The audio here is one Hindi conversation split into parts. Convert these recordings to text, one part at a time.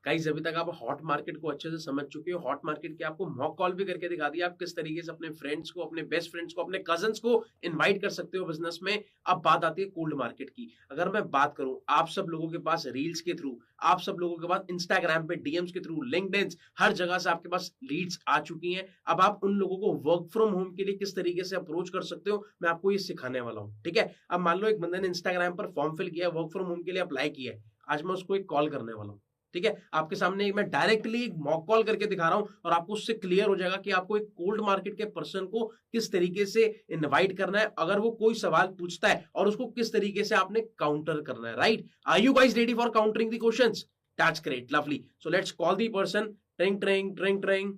गाइस अभी तक आप हॉट मार्केट को अच्छे से समझ चुके हो। हॉट मार्केट की आपको मॉक कॉल भी करके दिखा दिया आप किस तरीके से अपने फ्रेंड्स को, अपने बेस्ट फ्रेंड्स को, अपने कजन्स को इनवाइट कर सकते हो बिजनेस में। अब बात आती है कोल्ड मार्केट की। अगर मैं बात करूं, आप सब लोगों के पास रील्स के थ्रू, आप सब लोगों के पास इंस्टाग्राम पे डीएम्स के थ्रू, लिंक्डइन, हर जगह से आपके पास लीड्स आ चुकी हैं। अब आप उन लोगों को वर्क फ्रॉम होम के लिए किस तरीके से अप्रोच कर सकते हो, मैं आपको ये सिखाने वाला हूं। ठीक है, अब मान लो एक बंदे ने इंस्टाग्राम पर फॉर्म फिल किया, वर्क फ्रॉम होम के लिए अप्लाई किया है। आज मैं उसको एक कॉल करने वाला हूं। ठीक है, आपके सामने मैं डायरेक्टली एक मॉक कॉल करके दिखा रहा हूं और आपको उससे क्लियर हो जाएगा कि आपको एक कोल्ड मार्केट के पर्सन को किस तरीके से इनवाइट करना है, अगर वो कोई सवाल पूछता है, और उसको किस तरीके से आपने काउंटर करना है। Right, are you guys ready for countering the questions? That's great, lovely. So let's call the person. ट्रिंग ट्रिंग ट्रिंग ट्रिंग।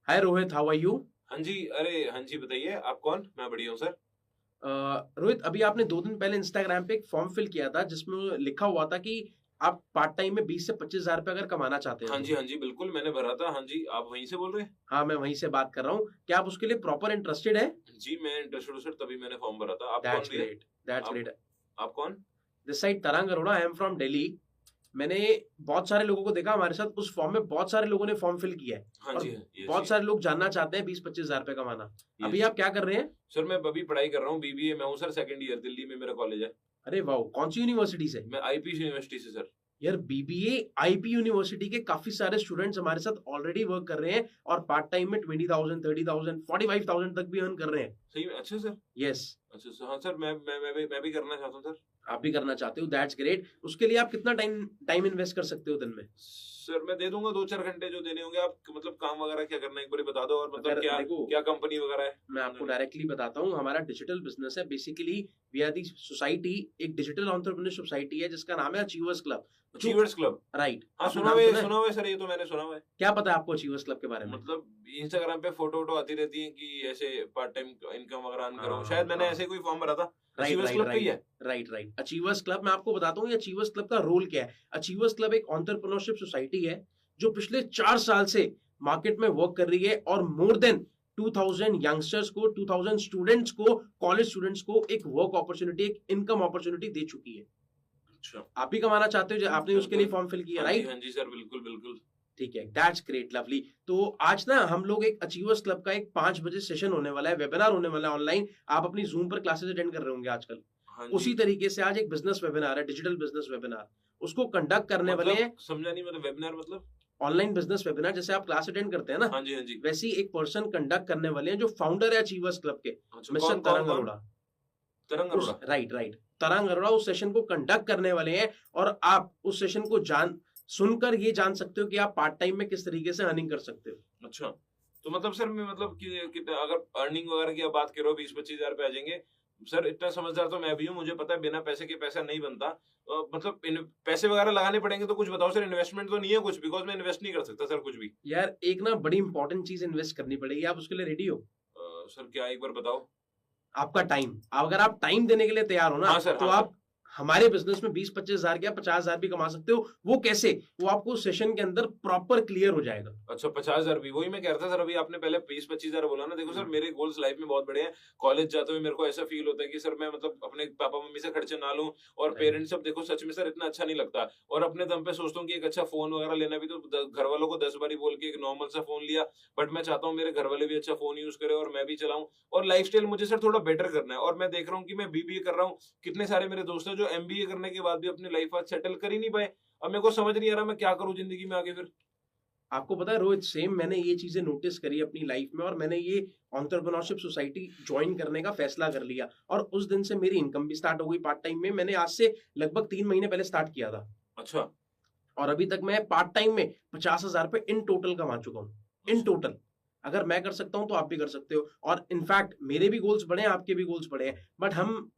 Hi Rohit, how are you? हाँ जी, अरे हाँ जी, बताइए आप कौन? मैं बढ़िया हूँ सर। रोहित, अभी आपने 2 दिन पहले इंस्टाग्राम पे एक फॉर्म फिल किया था जिसमें लिखा हुआ था कि आप पार्ट टाइम में 20 से 25 हजार रुपए अगर कमाना चाहते हैं। हाँ जी, बिल्कुल मैंने भरा था। हाँ जी, आप वहीं से बोल रहे हैं? हाँ, मैं वहीं से बात कर रहा हूँ। क्या आप उसके लिए प्रॉपर इंटरेस्टेड है? जी, मैं इंटरेस्टेड हूँ सर, तभी मैंने फॉर्म भरा था। आप कौन दैट्स भैया? ग्रेट, दैट्स आप ग्रेट। आप कौन? दिस साइड तरंग Arora, I am from Delhi. मैंने बहुत सारे लोगों को देखा हमारे साथ, उस फॉर्म में बहुत सारे लोगों ने फॉर्म फिल किया है। हाँ और जी, ये बहुत जी, सारे लोग जानना चाहते हैं 20-25 हजार रुपए कमाना। अभी ये आप क्या कर रहे हैं? सर मैं अभी पढ़ाई कर रहा हूँ, बीबीए में हूँ सर, सेकंड ईयर, दिल्ली में मेरा कॉलेज है। अरे वाह, कौन सी यूनिवर्सिटी से? मैं आईपीएस यूनिवर्सिटी से सर। यार बीबीए आईपी यूनिवर्सिटी के काफी सारे स्टूडेंट्स हमारे साथ ऑलरेडी वर्क कर रहे हैं और पार्ट टाइम में 20,000, 30,000, 45,000 तक भी अर्न कर रहे हैं। सही में? अच्छा सर। यस। अच्छा सर, हाँ सर, मैं भी करना चाहता हूँ सर। आप भी करना चाहते हो? That's great. उसके लिए आप कितना टाइम टाइम इन्वेस्ट कर सकते हो दिन में? सर मैं दे दूंगा 2-4 घंटे जो देने होंगे। आप मतलब काम वगैरह क्या करना है एक बार बता दो, और मतलब अगर क्या देखो, क्या कंपनी वगैरह है? मैं आपको डायरेक्टली बताता हूँ। हमारा डिजिटल बिजनेस है। Basically we are the society, एक डिजिटल एंटरप्रेन्योरशिप सोसाइटी है जिसका नाम है achievers club. Achievers club? Right, हाँ सुना हुआ है सर, ये तो मैंने सुना हुआ है। क्या पता है आपको अचीवर्स क्लब के बारे में? मतलब इंस्टाग्राम पे फोटो वोटो आती रहती है कि ऐसे पार्ट टाइम इनकम वगैरह अर्न करो। हाँ, शायद मैंने हाँ। ऐसे कोई फॉर्म भरा था। राइट अचीवर्स राइट क्लब का ही है? Right right, achievers club. मैं आपको बताता हूँ ये अचीवर्स क्लब का रोल क्या है। अचीवर्स क्लब एक एंटरप्रेन्योरशिप सोसाइटी है जो पिछले 4 साल से मार्केट में वर्क कर रही है और मोर देन 2000 यंगस्टर्स को, 2000 स्टूडेंट्स को, कॉलेज स्टूडेंट्स को एक वर्क अपॉर्चुनिटी, एक इनकम अपॉर्चुनिटी दे चुकी है। अच्छा, आप भी कमाना चाहते हो? जो आपने उसके लिए फॉर्म फिल किया, राइट? हाँ जी सर, बिल्कुल बिल्कुल। ठीक है, दैट्स ग्रेट, लवली। तो आज ना हम लोग एक अचीवर्स क्लब का एक 5 बजे सेशन होने वाला है, वेबिनार होने वाला है ऑनलाइन। आप अपनी जूम पर क्लासेस अटेंड कर रहे होंगे आजकल। हाँ उसी जी, तरीके से आज एक बिजनेस वेबिनार है, डिजिटल बिजनेस वेबिनार। उसको कंडक्ट करने वाले हैं। मतलब समझा नहीं, मतलब वेबिनार मतलब? ऑनलाइन बिजनेस वेबिनार, जैसे आप क्लास अटेंड करते हैं ना, हाँ जी, हाँ जी। वैसे ही एक पर्सन कंडक्ट करने वाले हैं जो फाउंडर है अचीवर्स क्लब के, अच्छा, मिस्टर कौन कौन तरंग कौन? अरोड़ा। तरंग उस अरोड़ा? राइट राइट, तरंग अरोड़ा उस सेशन को कंडक्ट करने वाले हैं और आप उस सेशन को सुनकर ये जान सकते हो कि आप पार्ट टाइम में किस तरीके से अर्निंग कर सकते हो। अच्छा, तो मतलब सर मैं मतलब कि अगर अर्निंग वगैरह की आप बात करो 20-25 हजार पे आ जाएंगे। सर इतना समझदार तो मैं भी हूँ, मुझे पता है बिना पैसे के पैसा नहीं बनता। मतलब पैसे वगैरह लगाने पड़ेंगे तो कुछ बताओ सर। इन्वेस्टमेंट तो नहीं है कुछ, बिकॉज मैं इन्वेस्ट नहीं कर सकता सर कुछ भी। यार एक ना बड़ी इंपॉर्टेंट चीज इन्वेस्ट करनी पड़ेगी, आप उसके लिए रेडी हो? सर क्या, एक बार बताओ। आपका टाइम। अगर आप टाइम देने के लिए तैयार हो ना, हाँ सर, तो हाँ सर। आप हमारे बिजनेस में 20-25 हजार या 50 हजार भी कमा सकते हो। वो कैसे, वो आपको सेशन के अंदर प्रॉपर क्लियर हो जाएगा। अच्छा, 50,000 भी? वही मैं कह रहा था सर, अभी आपने पहले 20-25 हजार बोला ना। देखो सर, मेरे गोल्स लाइफ में बहुत बड़े हैं। कॉलेज जाते हुए मेरे को ऐसा फील होता है कि सर मैं मतलब अपने पापा मम्मी से खर्चे ना लूं, और Right. पेरेंट्स सब देखो सच में सर इतना अच्छा नहीं लगता। और अपने दम पे सोचता हूँ कि एक अच्छा फोन वगैरह लेना भी, तो घर वालों को 10 बारी बोल के एक नॉर्मल सा फोन लिया। बट मैं चाहता हूँ मेरे घर वाले भी अच्छा फोन यूज करें और मैं भी चलाऊं। और लाइफस्टाइल मुझे सर थोड़ा बेटर करना है। और मैं देख रहा हूँ कि मैं बीबीए कर रहा हूँ, कितने सारे मेरे दोस्त हैं जो एमबीए करने के बाद भी अपनी लाइफ आज सेटल कर ही नहीं पाए। अब मेरे को समझ नहीं आ रहा मैं क्या करूं जिंदगी में आगे फिर। आपको पता है रोहित, सेम मैंने ये चीजें नोटिस करी अपनी लाइफ में और मैंने ये एंटरप्रेन्योरशिप सोसाइटी ज्वाइन करने का फैसला कर लिया और उस दिन से मेरी इनकम भी स्टार्ट हो गई पार्ट टाइम में। मैंने आज से लगभग 3 महीने पहले स्टार्ट किया था अच्छा, और अभी तक मैं पार्ट टाइम में 50 हजार रुपए इन टोटल कमा चुका हूँ। इन टोटल अगर मैं कर सकता हूं तो आप भी कर सकते हो। और इनफैक्ट मेरे भी गोल्स बड़े हैं, आपके भी गोल्स बड़े हैं, बट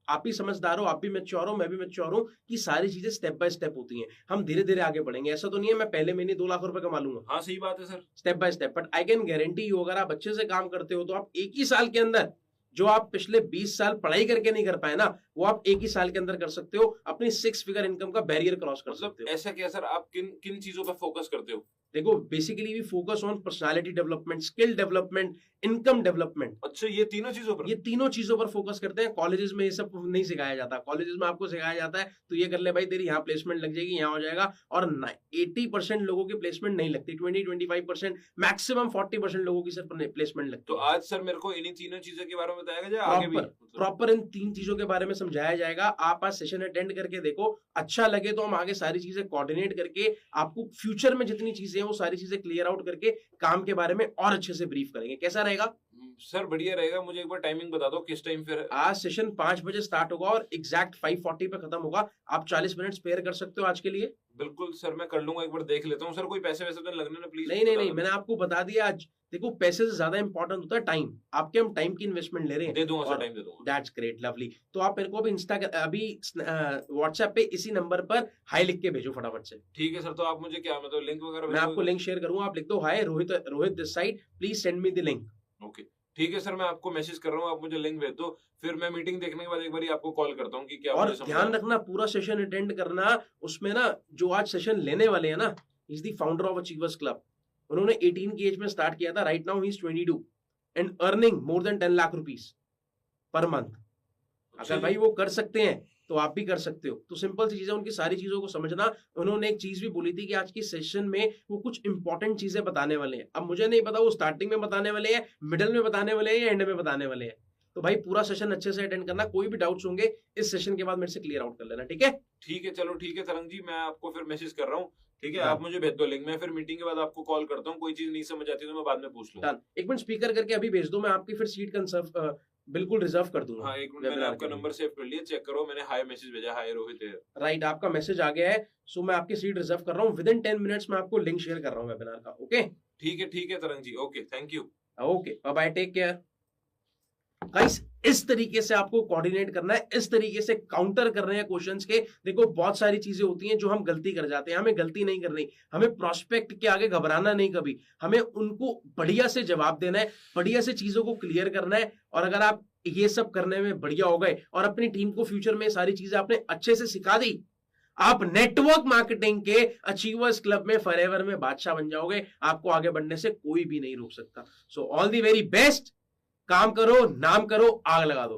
आप भी समझदार हो, आप भी मैच्योर हो, मैं भी मैच्योर हूं कि सारी चीजें स्टेप बाय स्टेप होती हैं। हम धीरे धीरे आगे बढ़ेंगे। ऐसा तो नहीं है मैं पहले महीने 2 लाख रुपए कमा लूंगा। हाँ सही बात है sir. Step by step. But I can guarantee you, अगर आप अच्छे से काम करते हो तो आप एक ही साल के अंदर जो आप पिछले 20 साल पढ़ाई करके नहीं कर पाए ना, वो आप एक ही साल के अंदर कर सकते हो। अपनी 6 फिगर इनकम का बैरियर क्रॉस कर मतलब सकते हो। ऐसा क्या सर, आप किन किन चीजों पर फोकस करते हो? देखो basically we focus on personality development, skill development, income development. अच्छा, ये तीनों चीजों पर? ये तीनों चीजों पर फोकस करते हैं। कॉलेजेस में ये सब नहीं सिखाया जाता। कॉलेजेस में आपको सिखाया जाता है तो ये कर ले भाई, तेरी यहाँ प्लेसमेंट लग जाएगी, यहाँ हो जाएगा। और 80% लोगों की प्लेसमेंट नहीं लगती, 20-25%, मैक्सिमम 40% लोगों की सिर्फ प्लेसमेंट लगती तो है। आज सर मेरे को इन्हीं तीनों चीजों के बारे में बताया जाए, आगे भी प्रॉपर इन 3 चीजों के बारे में समझाया जाएगा। आप आज सेशन अटेंड करके देखो, अच्छा लगे तो हम आगे सारी चीजें कोऑर्डिनेट करके आपको फ्यूचर में जितनी चीजें हैं वो सारी चीजें क्लियर आउट करके काम के बारे में और अच्छे से ब्रीफ करेंगे। कैसा रहेगा सर? बढ़िया रहेगा। मुझे एक बार टाइमिंग बता दो, किस टाइम फिर? आज सेशन 5 बजे स्टार्ट होगा और एग्जैक्ट 5:40 पे खत्म होगा। आप 40 मिनट स्पेयर कर सकते हो आज के लिए? बिल्कुल सर, मैं कर लूंगा, एक बार देख लेता हूँ। सर कोई पैसे वैसे तो नहीं लगने ना प्लीज? नहीं, मैंने आपको बता दिया। आज देखो पैसे से ज्यादा इंपॉर्टेंट होता है टाइम। आपके हम टाइम की इन्वेस्टमेंट ले रहे हैं। दे दूंगा सर, टाइम दे दूंगा। That's great, lovely. तो आप मेरे को अभी व्हाट्सएप पे इसी नंबर पर हाई लिख के भेजो फटाफट से। ठीक है सर। तो आप मुझे क्या मतलब लिंक वगैरह? मैं आपको लिंक शेयर करूंगा। आप लिख दो, hi Rohit this side, please send me the link. Okay ठीक है सर, मैं आपको मैसेज कर रहा हूँ, आप मुझे लिंक भेज दो। फिर मैं मीटिंग देखने के बाद एक बार आपको कॉल करता हूँ कि क्या। और ध्यान रखना, पूरा सेशन अटेंड करना। उसमें ना जो आज सेशन लेने वाले हैं ना, is the founder of achievers club. उन्होंने 18 की एज में स्टार्ट किया था। Right now he is 22 and earning more than 10 lakh rupees per month. अगर भाई वो कर सकते हैं तो आप भी कर सकते हो। तो सिंपल सी चीजें, उनकी सारी चीजों को समझना। उन्होंने एक चीज भी बोली थी कि आज की सेशन में वो कुछ इंपॉर्टेंट चीजें बताने वाले हैं। अब मुझे नहीं पता वो स्टार्टिंग में बताने वाले हैं, मिडिल में बताने वाले हैं या एंड में बताने वाले हैं। तो भाई पूरा सेशन अच्छे से अटेंड करना। कोई भी डाउट्स होंगे इस सेशन के बाद मेरे से क्लियर आउट कर लेना, ठीक है? ठीक है, चलो ठीक है तरंग जी, मैं आपको फिर मैसेज कर रहा हूँ। ठीक है, आप मुझे भेज दो लिंक। मैं फिर मीटिंग के बाद आपको कॉल करता हूँ। कोई चीज नहीं समझ आती तो मैं बाद में पूछ लूंगा। एक मिनट स्पीकर करके अभी भेज दो, मैं आपकी फिर सीट बिल्कुल रिजर्व कर दूंगा। हाँ, एक मिनट, मैंने आपका नंबर सेव कर लिया, चेक करो। मैंने हाय मैसेज भेजा, हाय रोहित है। राइट, आपका मैसेज आ गया है। सो मैं आपकी सीट रिजर्व कर रहा हूँ। विद इन 10 मिनट्स में आपको लिंक शेयर कर रहा हूँ वेबिनार का। ओके ठीक है Tarang ji, okay, thank you. Okay, bye bye, take care guys. इस तरीके से आपको कोऑर्डिनेट करना है, इस तरीके से काउंटर कर रहे हैं क्वेश्चंस के। देखो बहुत सारी चीजें होती हैं जो हम गलती कर जाते हैं, हमें गलती नहीं करनी। हमें प्रोस्पेक्ट के आगे घबराना नहीं कभी, हमें उनको बढ़िया से जवाब देना है, बढ़िया से चीजों को क्लियर करना है। और अगर आप ये सब करने में बढ़िया हो गए और अपनी टीम को फ्यूचर में सारी चीजें आपने अच्छे से सिखा दी, आप नेटवर्क मार्केटिंग के अचीवर्स क्लब में फॉरएवर में बादशाह बन जाओगे। आपको आगे बढ़ने से कोई भी नहीं रोक सकता। So all the very best. काम करो, नाम करो, आग लगा दो।